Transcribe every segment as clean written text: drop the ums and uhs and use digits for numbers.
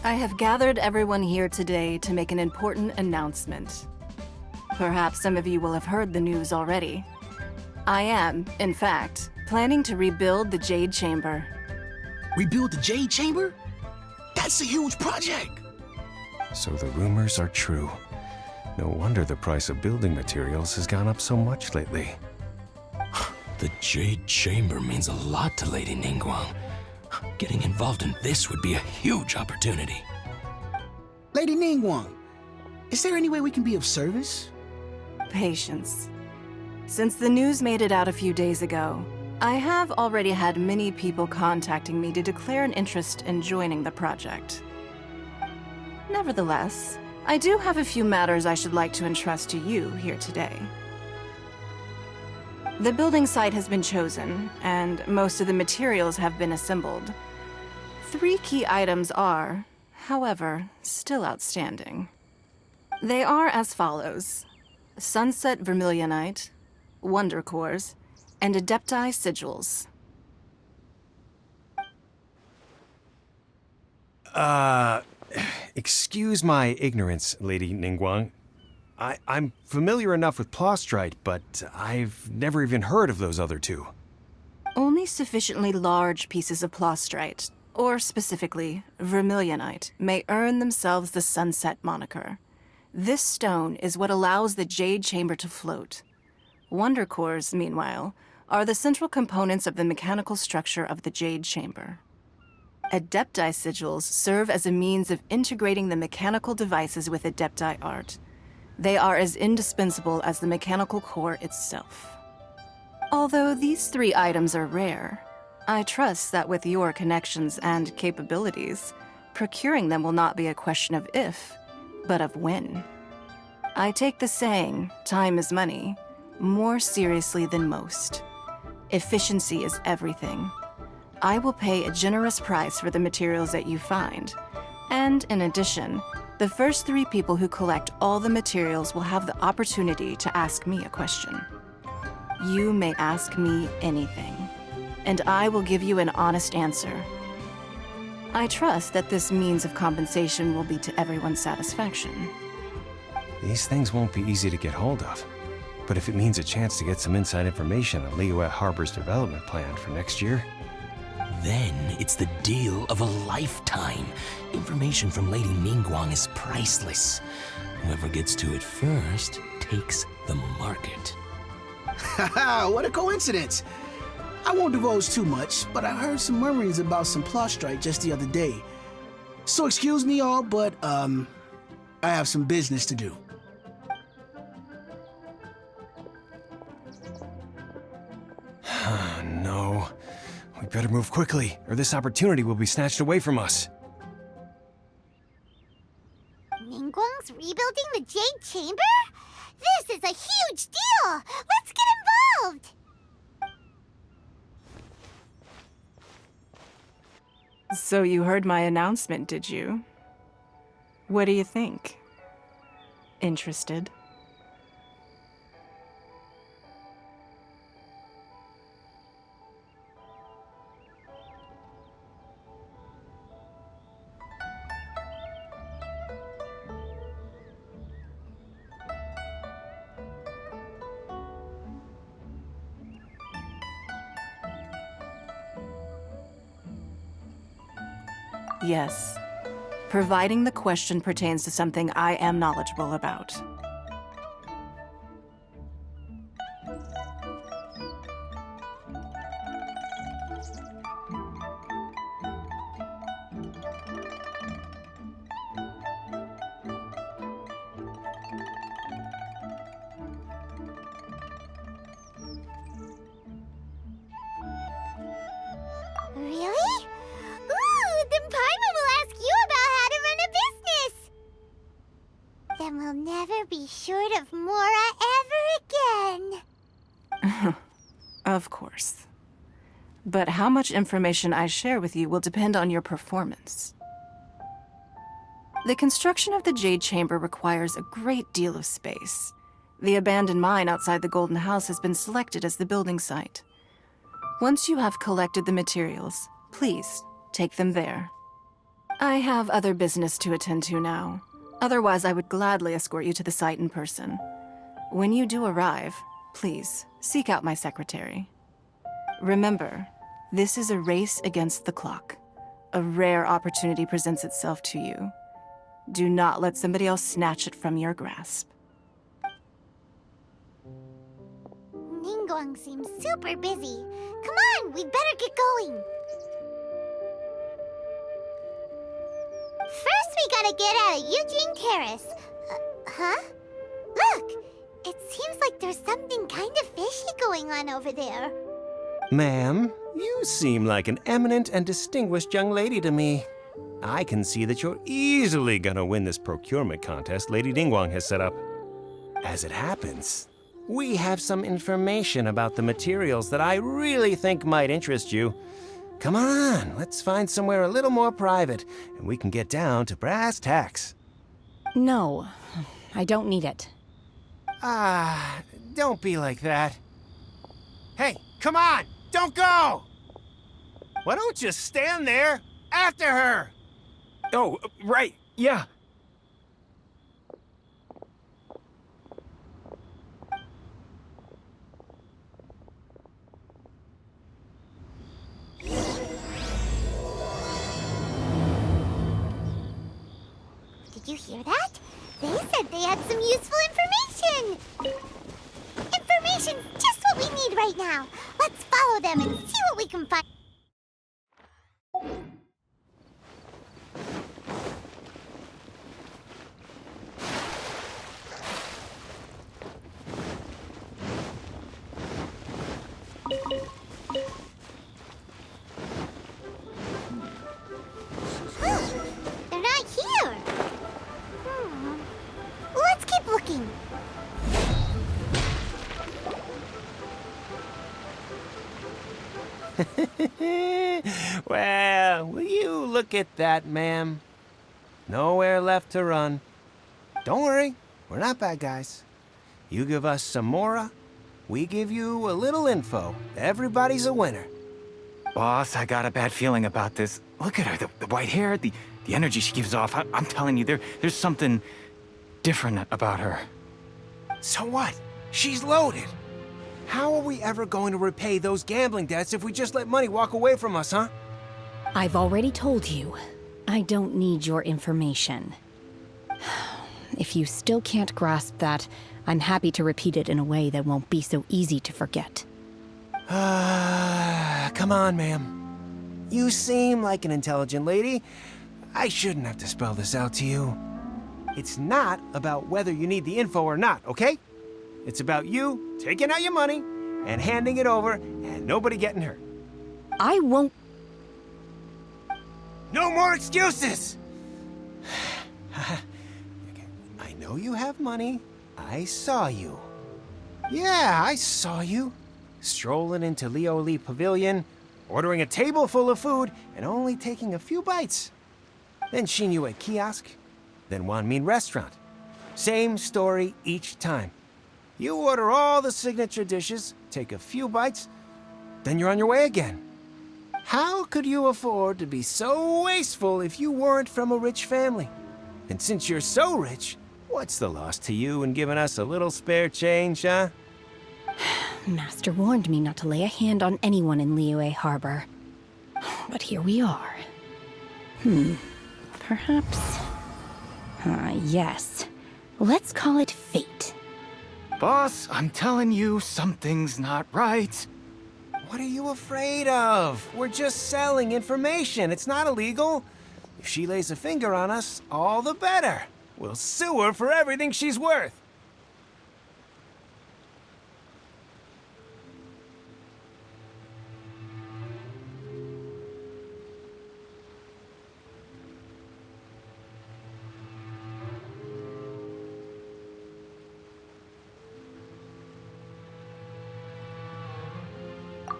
I have gathered everyone here today to make an important announcement. Perhaps some of you will have heard the news already. I am, in fact, planning to rebuild the Jade Chamber. Rebuild the Jade Chamber? That's a huge project! So the rumors are true. No wonder the price of building materials has gone up so much lately. The Jade Chamber means a lot to Lady Ningguang. Getting involved in this would be a huge opportunity. Lady Ningguang, is there any way we can be of service? Patience. Since the news made it out a few days ago, I have already had many people contacting me to declare an interest in joining the project. Nevertheless, I do have a few matters I should like to entrust to you here today. The building site has been chosen, and most of the materials have been assembled. 3 key items are, however, still outstanding. They are as follows: Sunset Vermilionite, Wonder Cores, and Adepti Sigils. Excuse my ignorance, Lady Ningguang. I'm familiar enough with Plostrite, but I've never even heard of those other 2. Only sufficiently large pieces of Plostrite, or specifically Vermilionite, may earn themselves the Sunset moniker. This stone is what allows the Jade Chamber to float. Wonder Cores, meanwhile, are the central components of the mechanical structure of the Jade Chamber. Adepti Sigils serve as a means of integrating the mechanical devices with Adepti art. They are as indispensable as the mechanical core itself. Although these 3 items are rare, I trust that with your connections and capabilities, procuring them will not be a question of if, but of when. I take the saying, time is money, more seriously than most. Efficiency is everything. I will pay a generous price for the materials that you find, and in addition, the first 3 people who collect all the materials will have the opportunity to ask me a question. You may ask me anything, and I will give you an honest answer. I trust that this means of compensation will be to everyone's satisfaction. These things won't be easy to get hold of. But if it means a chance to get some inside information on Liyue Harbor's development plan for next year... Then it's the deal of a lifetime. Information from Lady Ningguang is priceless. Whoever gets to it first takes the market. Haha, what a coincidence! I won't divulge too much, but I heard some murmurings about some Plostrite just the other day. So excuse me all, but, I have some business to do. No. We better move quickly, or this opportunity will be snatched away from us. Ningguang's rebuilding the Jade Chamber? This is a huge deal! Let's get involved! So you heard my announcement, did you? What do you think? Interested? Yes, providing the question pertains to something I am knowledgeable about. We'll never be short of Mora ever again. Of course. But how much information I share with you will depend on your performance. The construction of the Jade Chamber requires a great deal of space. The abandoned mine outside the Golden House has been selected as the building site. Once you have collected the materials, please take them there. I have other business to attend to now. Otherwise, I would gladly escort you to the site in person. When you do arrive, please seek out my secretary. Remember, this is a race against the clock. A rare opportunity presents itself to you. Do not let somebody else snatch it from your grasp. Ningguang seems super busy. Come on, we'd better get going. First, we gotta get out of Eugene Terrace. Huh? Look! It seems like there's something kind of fishy going on over there. Ma'am, you seem like an eminent and distinguished young lady to me. I can see that you're easily gonna win this procurement contest Lady Ningguang has set up. As it happens, we have some information about the materials that I really think might interest you. Come on, let's find somewhere a little more private, and we can get down to brass tacks. No, I don't need it. Don't be like that. Hey, come on, don't go! Why don't you stand there after her? Oh, right, yeah. Did you hear that? They said they had some useful information! Information's just what we need right now. Let's follow them and see what we can find. They're not here. Let's keep looking. Well, will you look at that, ma'am? Nowhere left to run. Don't worry, we're not bad guys. You give us some Mora, we give you a little info. Everybody's a winner. Boss, I got a bad feeling about this. Look at her, the white hair, the energy she gives off. I'm telling you, there's something different about her. So what? She's loaded. How are we ever going to repay those gambling debts if we just let money walk away from us, huh? I've already told you, I don't need your information. If you still can't grasp that, I'm happy to repeat it in a way that won't be so easy to forget. Come on, ma'am. You seem like an intelligent lady. I shouldn't have to spell this out to you. It's not about whether you need the info or not, okay? It's about you taking out your money and handing it over and nobody getting hurt. I won't. No more excuses! I know you have money. I saw you. Yeah, I saw you. Strolling into Liyue Pavilion, ordering a table full of food, and only taking a few bites. Then Shenhe Kiosk, then Wanmin Restaurant. Same story each time. You order all the signature dishes, take a few bites, then you're on your way again. How could you afford to be so wasteful if you weren't from a rich family? And since you're so rich, what's the loss to you in giving us a little spare change, huh? Master warned me not to lay a hand on anyone in Liyue Harbor. But here we are. Perhaps... yes. Let's call it fate. Boss, I'm telling you, something's not right. What are you afraid of? We're just selling information. It's not illegal. If she lays a finger on us, all the better. We'll sue her for everything she's worth.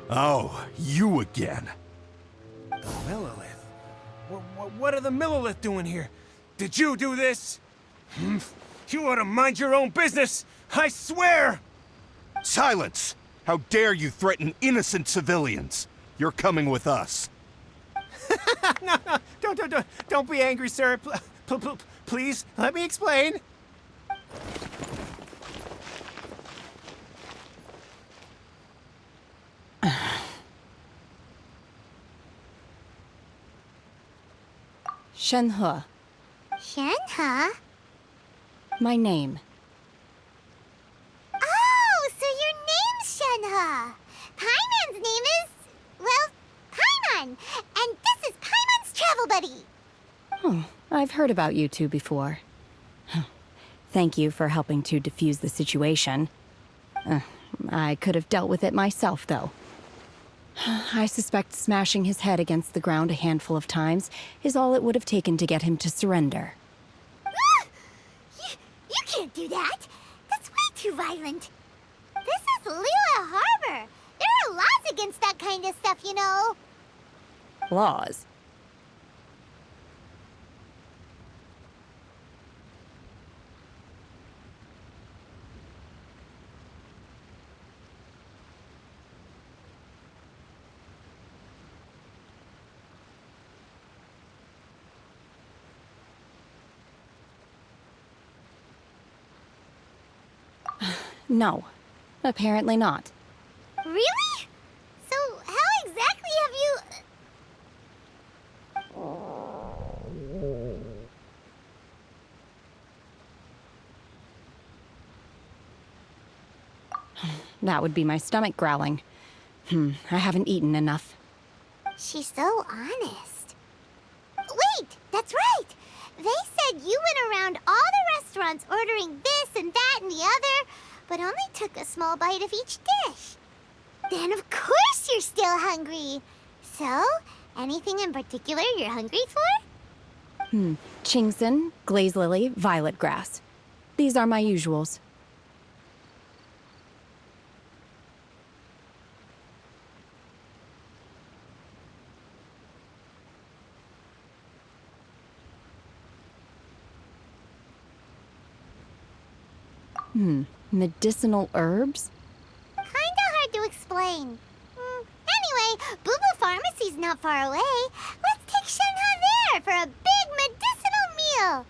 Oh, you again. The Millilith? What are the Millilith doing here? Did you do this? You ought to mind your own business! I swear! Silence! How dare you threaten innocent civilians? You're coming with us. No, don't be angry, sir. Please, let me explain. Shenhe, Shenhe? my name. Oh, so your name's Shenhe. Paimon's name is, well, Paimon. And this is Paimon's travel buddy. Oh, I've heard about you two before. Thank you for helping to defuse the situation. I could have dealt with it myself, though. I suspect smashing his head against the ground a handful of times is all it would have taken to get him to surrender. You can't do that. That's way too violent. This is Liyue Harbor. There are laws against that kind of stuff, you know. Laws? No, apparently not. Really? So how exactly have you... That would be my stomach growling. I haven't eaten enough. She's so honest. Wait, that's right. They said you went around all the restaurants ordering this and that and the other, but only took a small bite of each dish. Then of course you're still hungry. So, anything in particular you're hungry for? Chingson, glaze lily, violet grass. These are my usuals. Medicinal herbs? Kinda hard to explain. Anyway, Boo Boo Pharmacy's not far away. Let's take Shenhe there for a big medicinal meal.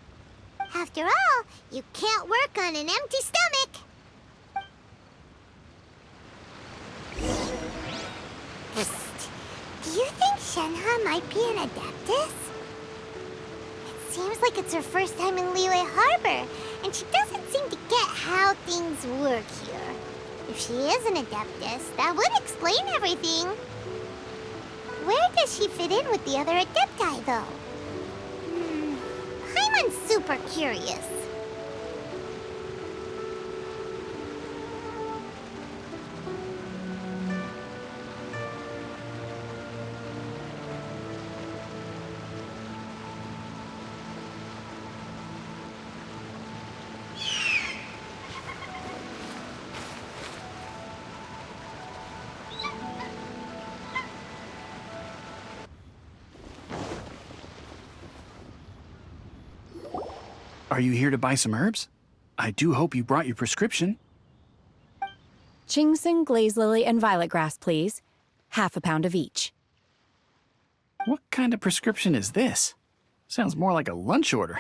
After all, you can't work on an empty stomach. Psst. Do you think Shenhe might be an Adeptus? It seems like it's her first time in Liyue Harbor, and she doesn't seem to get how things work here. If she is an Adeptus, that would explain everything. Where does she fit in with the other Adepti, though? Paimon's super curious. Are you here to buy some herbs? I do hope you brought your prescription. Chingson, glaze lily, and violet grass, please. Half a pound of each. What kind of prescription is this? Sounds more like a lunch order.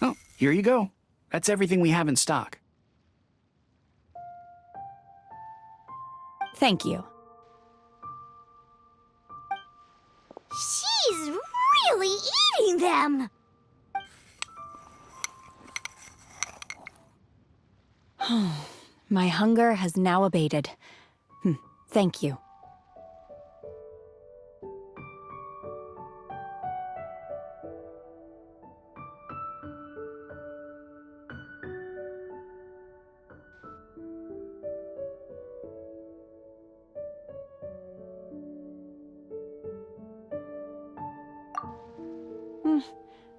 Oh, here you go. That's everything we have in stock. Thank you. She's really eating them! My hunger has now abated. Thank you.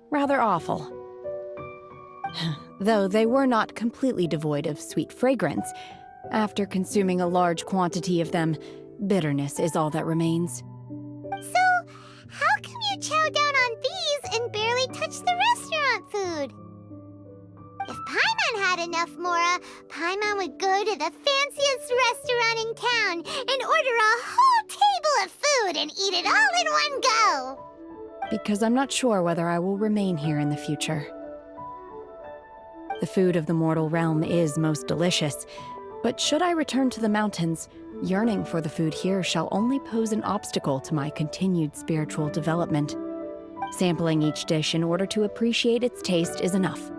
Rather awful. Though they were not completely devoid of sweet fragrance. After consuming a large quantity of them, Bitterness is all that remains. So, how come you chow down on these and barely touch the restaurant food? If Paimon had enough Mora, Paimon would go to the fanciest restaurant in town and order a whole table of food and eat it all in one go. Because I'm not sure whether I will remain here in the future. The food of the mortal realm is most delicious, but should I return to the mountains, yearning for the food here shall only pose an obstacle to my continued spiritual development. Sampling each dish in order to appreciate its taste is enough.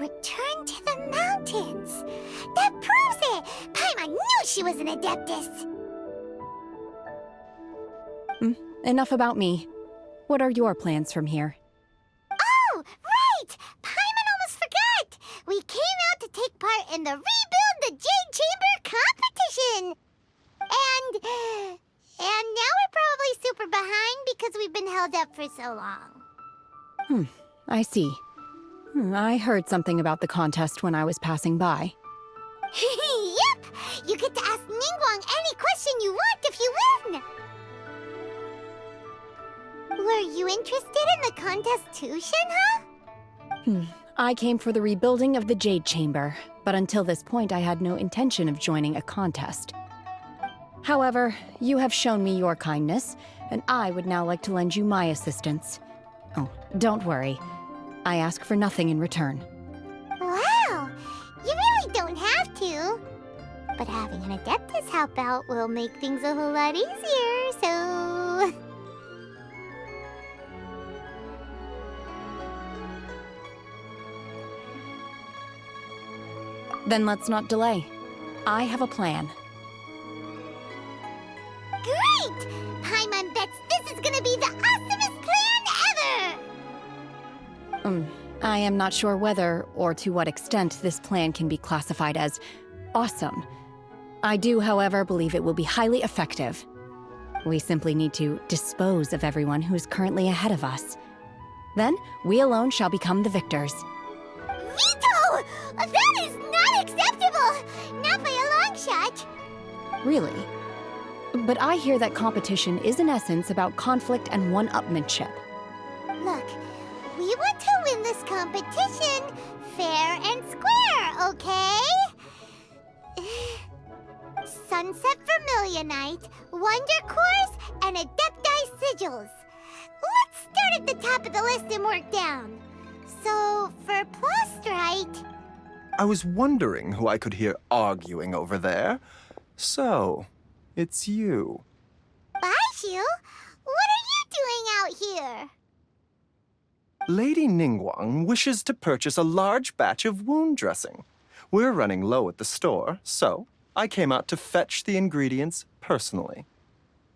Return to the mountains! That proves it! Paimon knew she was an Adeptus! Enough about me. What are your plans from here? Oh, right! Paimon almost forgot! We came out to take part in the Rebuild the Jade Chamber competition! And now we're probably super behind because we've been held up for so long. I see. I heard something about the contest when I was passing by. Yep! You get to ask Ningguang any question you want if you win! Were you interested in the contest too, Shenhe? I came for the rebuilding of the Jade Chamber, but until this point I had no intention of joining a contest. However, you have shown me your kindness, and I would now like to lend you my assistance. Oh, don't worry. I ask for nothing in return. Wow! You really don't have to. But having an Adeptus help out will make things a whole lot easier, so... Then let's not delay. I have a plan. Great! Paimon bets this is gonna be the awesomest plan ever! I am not sure whether or to what extent this plan can be classified as awesome. I do, however, believe it will be highly effective. We simply need to dispose of everyone who is currently ahead of us. Then, we alone shall become the victors. Veto! That is not acceptable! Not by a long shot! Really? But I hear that competition is in essence about conflict and one-upmanship. Look, we want to win this competition fair and square, okay? Sunset Vermilionite, Wonder Cores, and Adepti Sigils. Let's start at the top of the list and work down. So, for Plustrite... I was wondering who I could hear arguing over there. So, it's you. Baishu, what are you doing out here? Lady Ningguang wishes to purchase a large batch of wound dressing. We're running low at the store, so I came out to fetch the ingredients personally.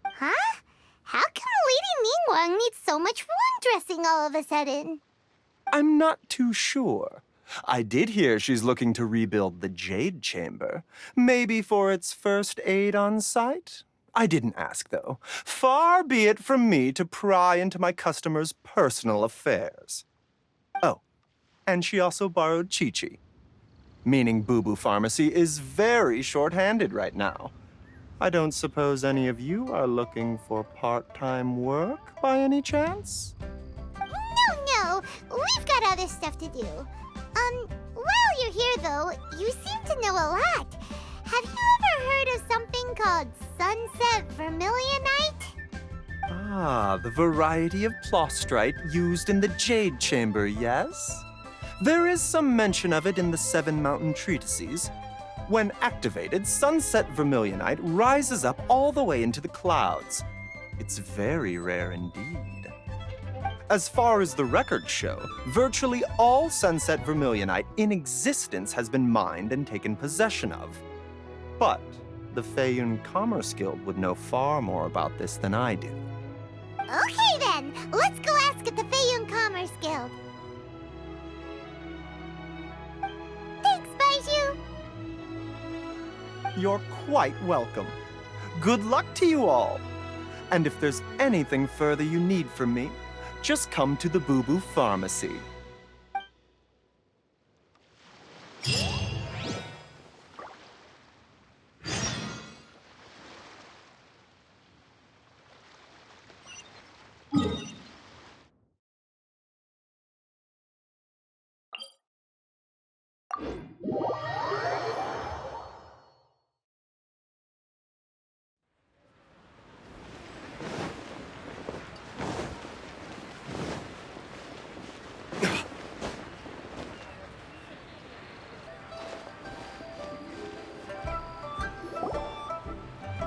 Huh? How come Lady Ningguang needs so much wound dressing all of a sudden? I'm not too sure. I did hear she's looking to rebuild the Jade Chamber. Maybe for its first aid on site? I didn't ask, though. Far be it from me to pry into my customers' personal affairs. Oh, and she also borrowed Chi-Chi. Meaning Boo Boo Pharmacy is very short-handed right now. I don't suppose any of you are looking for part-time work by any chance? No, we've got other stuff to do. While you're here though, you seem to know a lot. Have you ever heard of something called Sunset Vermilionite? Ah, the variety of Plustrite used in the Jade Chamber, yes? There is some mention of it in the Seven Mountain Treatises. When activated, Sunset Vermilionite rises up all the way into the clouds. It's very rare indeed. As far as the records show, virtually all Sunset Vermilionite in existence has been mined and taken possession of. But the Feiyun Commerce Guild would know far more about this than I do. Okay then, let's go ask at the Feiyun Commerce Guild. Thanks, Baishu. You're quite welcome. Good luck to you all. And if there's anything further you need from me, just come to the Boo Boo Pharmacy.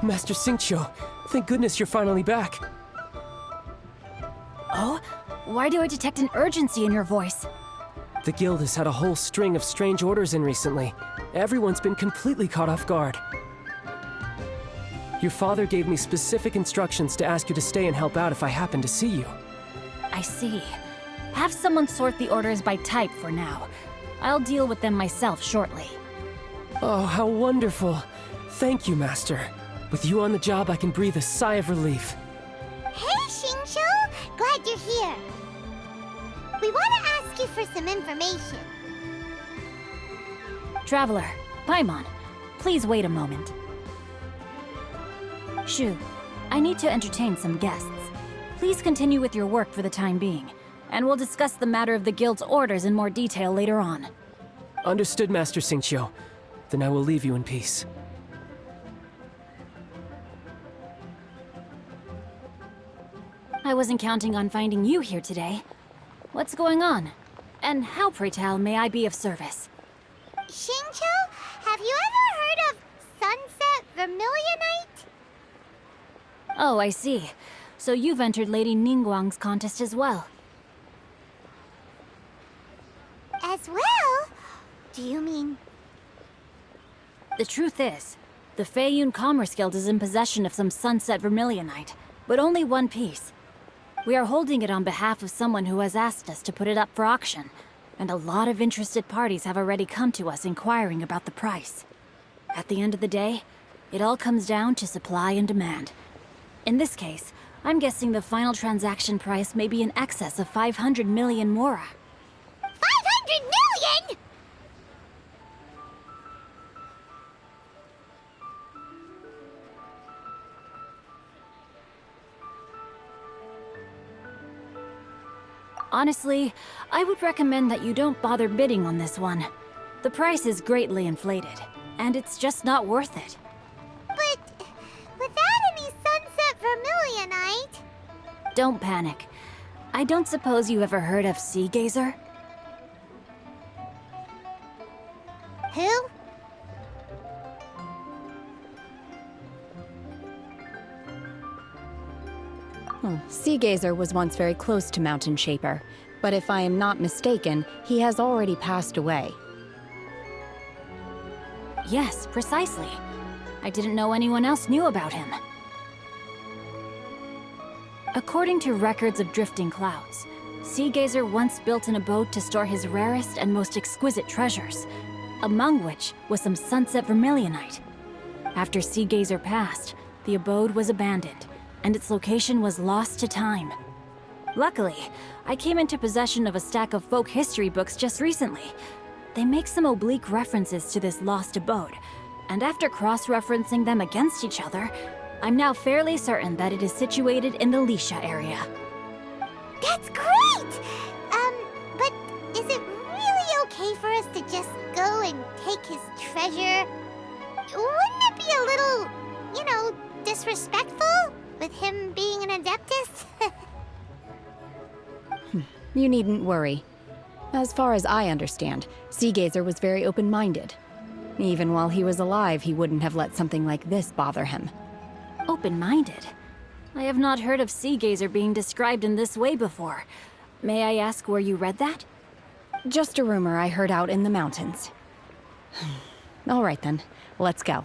Master Xingqiu, thank goodness you're finally back. Oh? Why do I detect an urgency in your voice? The guild has had a whole string of strange orders in recently. Everyone's been completely caught off guard. Your father gave me specific instructions to ask you to stay and help out if I happen to see you. I see. Have someone sort the orders by type for now. I'll deal with them myself shortly. Oh, how wonderful. Thank you, Master. With you on the job, I can breathe a sigh of relief. Hey, Xingqiu! Glad you're here. We want to ask you for some information. Traveler, Paimon, please wait a moment. Shu, I need to entertain some guests. Please continue with your work for the time being, and we'll discuss the matter of the guild's orders in more detail later on. Understood, Master Xingqiu. Then I will leave you in peace. I wasn't counting on finding you here today. What's going on? And how, pray tell, may I be of service? Xingqiu, have you ever heard of Sunset Vermilionite? Oh, I see. So you've entered Lady Ningguang's contest as well. As well? Do you mean... The truth is, the Feiyun Commerce Guild is in possession of some Sunset Vermilionite, but only one piece. We are holding it on behalf of someone who has asked us to put it up for auction, and a lot of interested parties have already come to us inquiring about the price. At the end of the day, it all comes down to supply and demand. In this case, I'm guessing the final transaction price may be in excess of 500 million mora. 500 million?! Honestly, I would recommend that you don't bother bidding on this one. The price is greatly inflated, and it's just not worth it. But without any Sunset Vermilionite... Don't panic. I don't suppose you ever heard of Sea Gazer? Who? Sea Gazer was once very close to Mountain Shaper, but if I am not mistaken, he has already passed away. Yes, precisely. I didn't know anyone else knew about him. According to records of drifting clouds, Sea Gazer once built an abode to store his rarest and most exquisite treasures, among which was some Sunset Vermilionite. After Sea Gazer passed, the abode was abandoned, and its location was lost to time. Luckily, I came into possession of a stack of folk history books just recently. They make some oblique references to this lost abode, and after cross-referencing them against each other, I'm now fairly certain that it is situated in the Liyue area. That's great! But is it really okay for us to just go and take his treasure? Wouldn't it be a little, you know, disrespectful? With him being an Adeptus? You needn't worry. As far as I understand, Sea Gazer was very open-minded. Even while he was alive, he wouldn't have let something like this bother him. Open-minded? I have not heard of Sea Gazer being described in this way before. May I ask where you read that? Just a rumor I heard out in the mountains. All right then, let's go.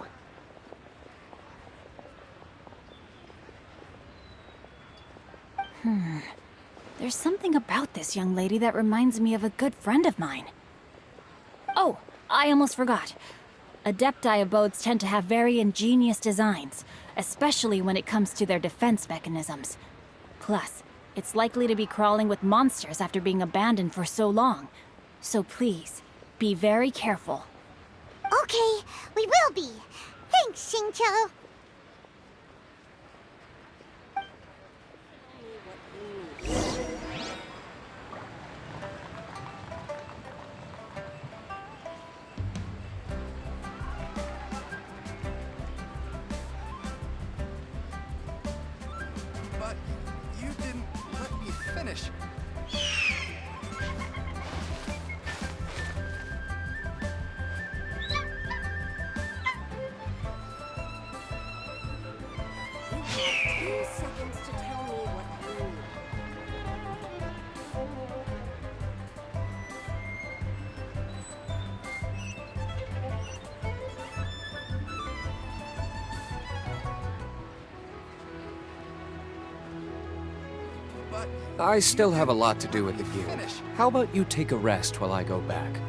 There's something about this young lady that reminds me of a good friend of mine. Oh, I almost forgot. Adepti abodes tend to have very ingenious designs, especially when it comes to their defense mechanisms. Plus, it's likely to be crawling with monsters after being abandoned for so long. So please, be very careful. Okay, we will be. Thanks, Xingqiu. Finish. I still have a lot to do with the guild. How about you take a rest while I go back?